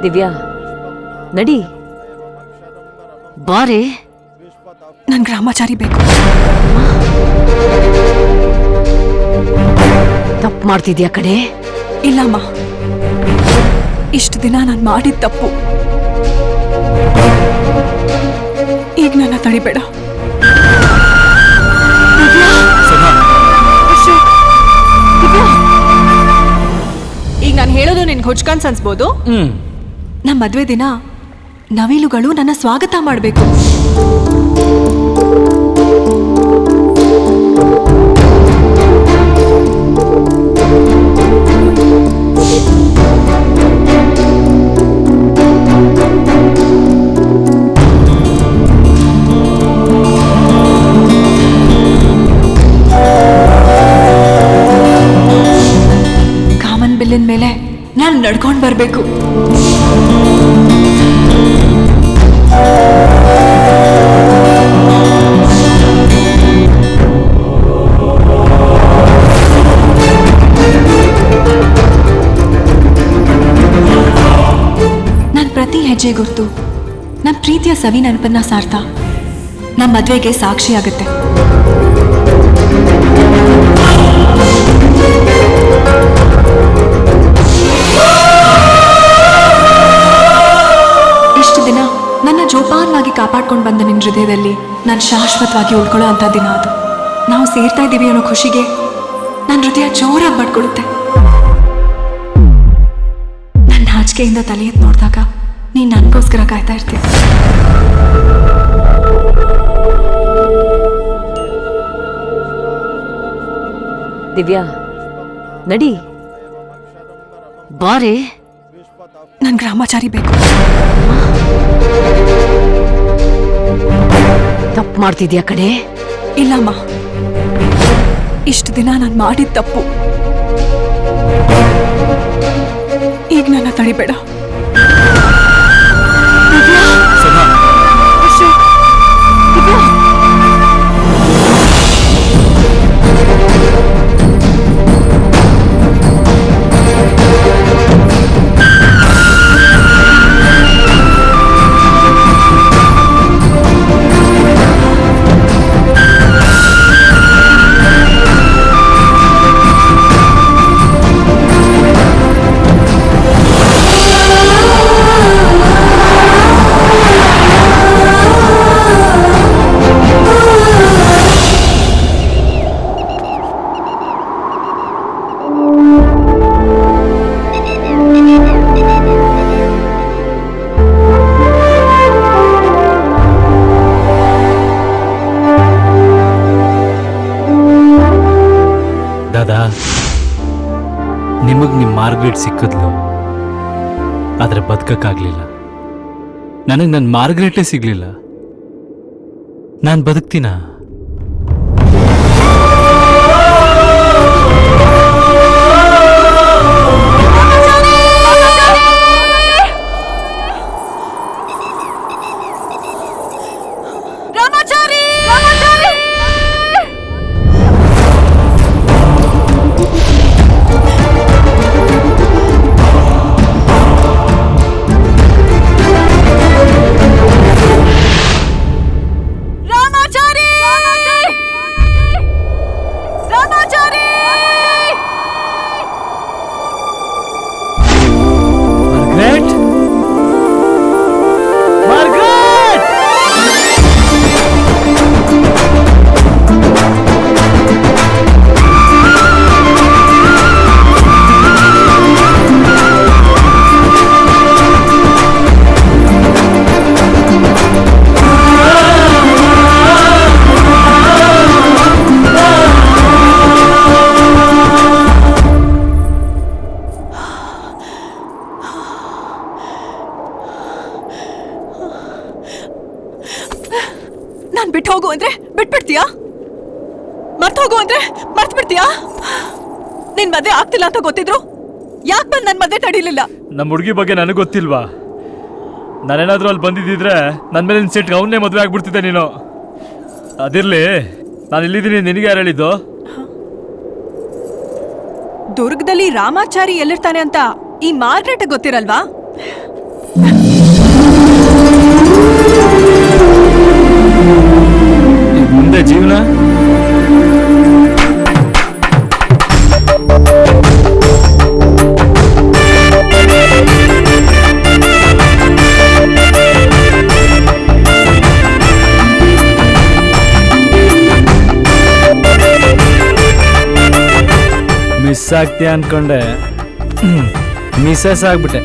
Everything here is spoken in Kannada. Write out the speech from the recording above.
ದಿವ್ಯಾ ನಡಿ ಬಾರೆ. ನನ್ ಗ್ರಾಮಾಚಾರಿ ಬೇಕು. ತಪ್ಪು ಮಾಡ್ತಿದ್ಯಾ ಕಡೆ? ಇಲ್ಲಮ್ಮ, ಇಷ್ಟು ದಿನ ನಾನು ಮಾಡಿದ ತಪ್ಪು. ಈಗ ನನ್ನ ತಡಿಬೇಡ. ಈಗ ನಾನು ಹೇಳೋದು ನಿನ್ಗೆ ಹುಚ್ಕನ್ಸ್ ಅನ್ಸ್ಬೋದು. ನಮ್ಮ ಮದ್ವೆ ದಿನ ನವಿಲುಗಳು ನನ್ನ ಸ್ವಾಗತ ಮಾಡಬೇಕು. ಕಾಮನ್ ಬಿಲ್ಲಿನ ಮೇಲೆ ನಾನು ನಡ್ಕೊಂಡು ಬರಬೇಕು. ನನ್ನ ಪ್ರತಿ ಹೆಜ್ಜೆ ಗುರ್ತು ನನ್ನ ಪ್ರೀತಿಯ ಸವಿ ನೆನಪನ್ನ ಸಾರ್ತಾ ನಮ್ಮ ಮದ್ವೆಗೆ ಸಾಕ್ಷಿಯಾಗುತ್ತೆ. ಇಷ್ಟು ದಿನ ನನ್ನ ಜೋಪಾನವಾಗಿ ಕಾಪಾಡ್ಕೊಂಡು ಬಂದ ನಿನ್ನ ಹೃದಯದಲ್ಲಿ ನಾನು ಶಾಶ್ವತವಾಗಿ ಉಳ್ಕೊಳ್ಳೋ ಅಂಥ ದಿನ ಅದು. ನಾವು ಸೇರ್ತಾ ಇದ್ದೀವಿ ಅನ್ನೋ ಖುಷಿಗೆ ನನ್ನ ಹೃದಯ ಜೋರಾಗಿ ಬಡ್ಕೊಳ್ಳುತ್ತೆ. ನನ್ನ ನಾಚಿಕೆಯಿಂದ ತಲೆ ಎತ್ತು ನೋಡಿದಾಗ ನೀನು ನನಗೋಸ್ಕರ ಕಾಯ್ತಾ ಇರ್ತೀಯ. ದಿವ್ಯಾ ನಡಿ ಬಾರೆ. ನನ್ ಗ್ರಾಮಾಚಾರಿ ಬೇಕು. ತಪ್ಪು ಮಾಡ್ತಿದ್ಯಾ ಕಡೆ? ಇಲ್ಲಮ್ಮ, ಇಷ್ಟು ದಿನ ನಾನು ಮಾಡಿದ ತಪ್ಪು. ಈಗ ನನ್ನ ತಡಿಬೇಡ. ನಿಮಗ್ ನಿಮ್ ಮಾರ್ಗ್ರೆಟ್ ಸಿಕ್ಕಿದ್ಲು, ಆದ್ರೆ ಬದುಕಕ್ಕಾಗ್ಲಿಲ್ಲ. ನನಗ್ ನನ್ನ ಮಾರ್ಗ್ರೆಟೇ ಸಿಗ್ಲಿಲ್ಲ. ನಾನ್ ಬದುಕ್ತೀನ? ನಾನ್ ಬಿಟ್ಟು ಹೋಗು ಅಂದ್ರೆ ಬಿಟ್ಬಿಡ್ತೀಯಾ? ಮರ್ತು ಹೋಗು ಅಂದ್ರೆ ಮರ್ತು ಬಿಡ್ತೀಯಾ? ನಿನ್ ಮದ್ವೆ ಆಗ್ತಿಲ್ಲ ಅಂತ ಗೊತ್ತಿದ್ರು ಯಾಕೆ ಬಂದು ನನ್ ಮದ್ವೆ ತಡಿಲಿಲ್ಲ? ನಮ್ಮ ಹುಡುಗಿ ಬಗ್ಗೆ ನನಗೆ ಗೊತ್ತಿಲ್ವಾ? ನಾನೇನಾದ್ರೂ ಅಲ್ಲಿ ಬಂದಿದ್ದಿದ್ರೆ ನನ್ನ ಮೇಲೆ ಸೆಟ್ ಅವನ್ನೇ ಮದುವೆ ಆಗ್ಬಿಡ್ತಿದ್ದೆ ನೀನು. ಅದಿರ್ಲಿ, ನಾನು ಇಲ್ಲಿದ್ದೀನಿ, ನಿನಗೆ ಯಾರು ಹೇಳಿದ್ದು? ದುರ್ಗದಲ್ಲಿ ರಾಮಾಚಾರಿ ಎಲ್ಲಿರ್ತಾನೆ ಅಂತ ಈ ಮಾರ್ಗ್ರೆಟ್ ಗೊತ್ತಿರಲ್ವಾ? ಇದ್ ಮುಂದೆ ಜೀವನ ಮಿಸ್ ಆಗ್ತೀಯ ಅನ್ಕೊಂಡೆ ಮಿಸ್ಸಸ್ ಆಗ್ಬಿಟ್ಟೆ